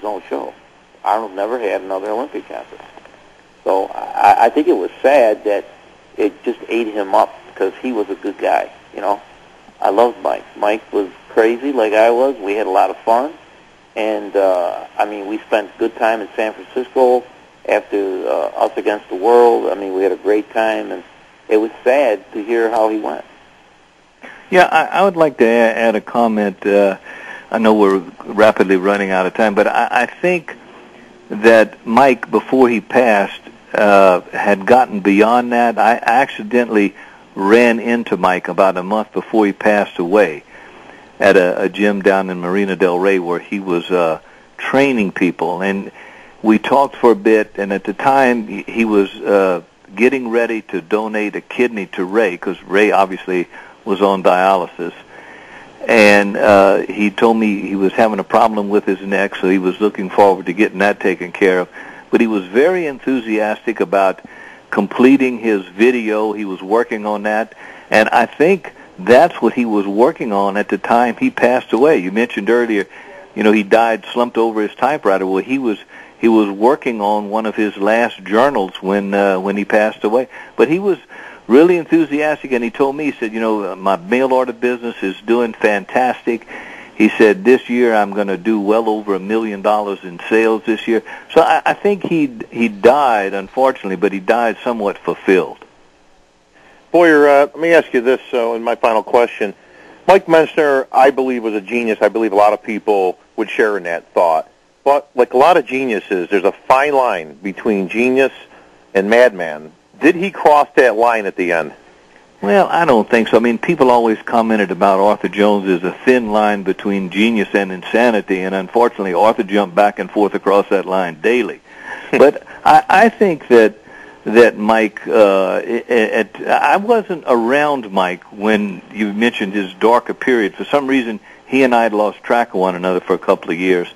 his own show. Arnold never had another Olympia contest. So I think it was sad that it just ate him up because he was a good guy, you know. I loved Mike. Mike was crazy like I was. We had a lot of fun. And, I mean, we spent good time in San Francisco after Us Against the World. I mean, we had a great time, and it was sad to hear how he went. Yeah, I would like to add a comment. I know we're rapidly running out of time, but I think that Mike, before he passed, had gotten beyond that. I accidentally ran into Mike about a month before he passed away at a gym down in Marina del Rey where he was training people, and we talked for a bit, and at the time he was getting ready to donate a kidney to Ray, because Ray obviously was on dialysis, and he told me he was having a problem with his neck, so he was looking forward to getting that taken care of. But he was very enthusiastic about completing his video. He was working on that, and I think that's what he was working on at the time he passed away. You mentioned earlier, you know, he died slumped over his typewriter. Well, he was working on one of his last journals when he passed away. But he was really enthusiastic, and he told me, he said, you know, my mail order business is doing fantastic. He said, this year I'm going to do well over $1 million in sales this year. So I think he died, unfortunately, but he died somewhat fulfilled. Boyer, let me ask you this in my final question. Mike Mentzer, I believe, was a genius. I believe a lot of people would share in that thought. But like a lot of geniuses, there's a fine line between genius and madman. Did he cross that line at the end? Well, I don't think so. I mean, people always commented about Arthur Jones as a thin line between genius and insanity, and unfortunately Arthur jumped back and forth across that line daily. But I think that Mike, I wasn't around Mike when you mentioned his darker period. For some reason, he and I had lost track of one another for a couple of years.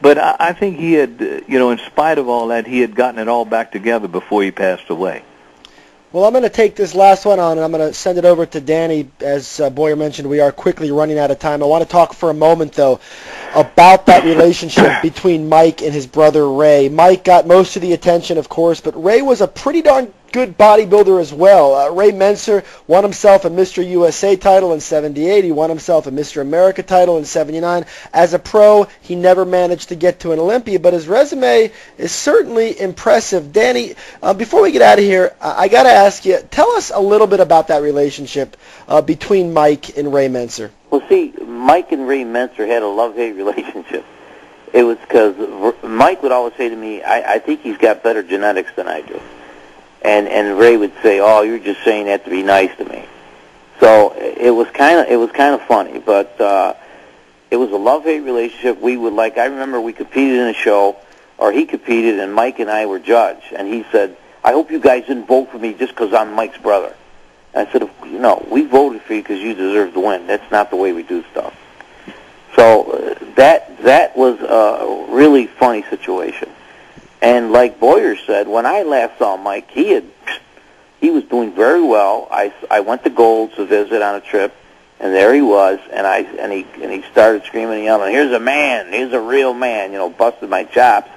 But I think he had, you know, in spite of all that, he had gotten it all back together before he passed away. Well, I'm going to take this last one on, and I'm going to send it over to Danny. As Boyer mentioned, we are quickly running out of time. I want to talk for a moment, though, about that relationship between Mike and his brother Ray. Mike got most of the attention, of course, but Ray was a pretty darn good bodybuilder as well. Ray Mentzer won himself a Mr. USA title in '78. He won himself a Mr. America title in '79. As a pro, he never managed to get to an Olympia, but his resume is certainly impressive. Danny, before we get out of here, I got to ask you, tell us a little bit about that relationship between Mike and Ray Mentzer. Well, see, Mike and Ray Mentzer had a love-hate relationship. It was because Mike would always say to me, I think he's got better genetics than I do. And Ray would say, "Oh, you're just saying that to be nice to me." So it was kind of funny, but it was a love-hate relationship. We would I remember we competed in a show, or he competed, and Mike and I were judged, and he said, "I hope you guys didn't vote for me just because I'm Mike's brother." And I said, "No, we voted for you because you deserve to win. That's not the way we do stuff." So that was a really funny situation. And like Boyer said, when I last saw Mike, he was doing very well. I went to Gold's to visit on a trip, and there he was, and he started screaming and yelling, "Here's a man! Here's a real man!" You know, busted my chops.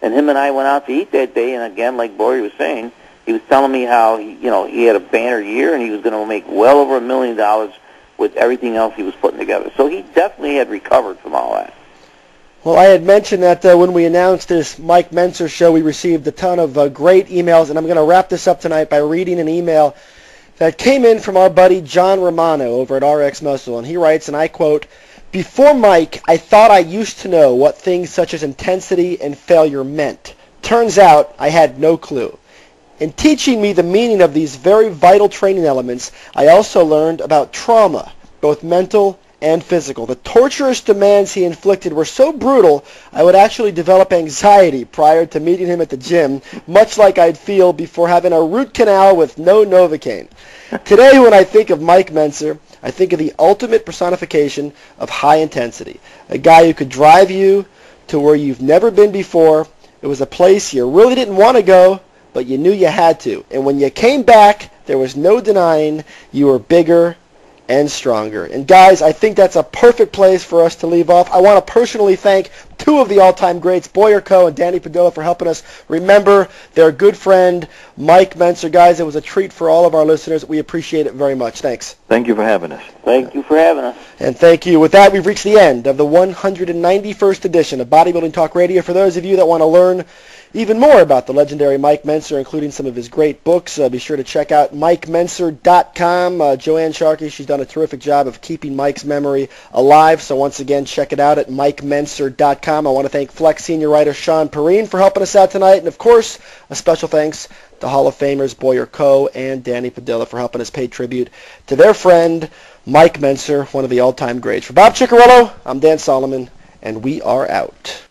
And him and I went out to eat that day, and again, like Boyer was saying, he was telling me how he had a banner year, and he was going to make well over $1 million with everything else he was putting together. So he definitely had recovered from all that. Well, I had mentioned that when we announced this Mike Mentzer show, we received a ton of great emails, and I'm going to wrap this up tonight by reading an email that came in from our buddy John Romano over at RX Muscle, and he writes, and I quote, "Before Mike, I thought I used to know what things such as intensity and failure meant. Turns out I had no clue. In teaching me the meaning of these very vital training elements, I also learned about trauma, both mental and physical. The torturous demands he inflicted were so brutal, I would actually develop anxiety prior to meeting him at the gym, much like I'd feel before having a root canal with no Novocaine. Today, when I think of Mike Mentzer, I think of the ultimate personification of high intensity, a guy who could drive you to where you've never been before. It was a place you really didn't want to go, but you knew you had to. And when you came back, there was no denying you were bigger and stronger. And guys, I think that's a perfect place for us to leave off. I want to personally thank two of the all-time greats, Boyer Coe and Danny Padilla, for helping us remember their good friend, Mike Mentzer. Guys, it was a treat for all of our listeners. We appreciate it very much. Thanks. Thank you for having us. Thank you for having us. And thank you. With that, we've reached the end of the 191st edition of Bodybuilding Talk Radio. For those of you that want to learn even more about the legendary Mike Mentzer, including some of his great books, be sure to check out MikeMentzer.com. Joanne Sharkey, she's done a terrific job of keeping Mike's memory alive. So once again, check it out at MikeMentzer.com. I want to thank Flex senior writer Sean Perrine for helping us out tonight. And, of course, a special thanks to Hall of Famers Boyer Coe and Danny Padilla for helping us pay tribute to their friend, Mike Mentzer, one of the all-time greats. For Bob Cicherillo, I'm Dan Solomon, and we are out.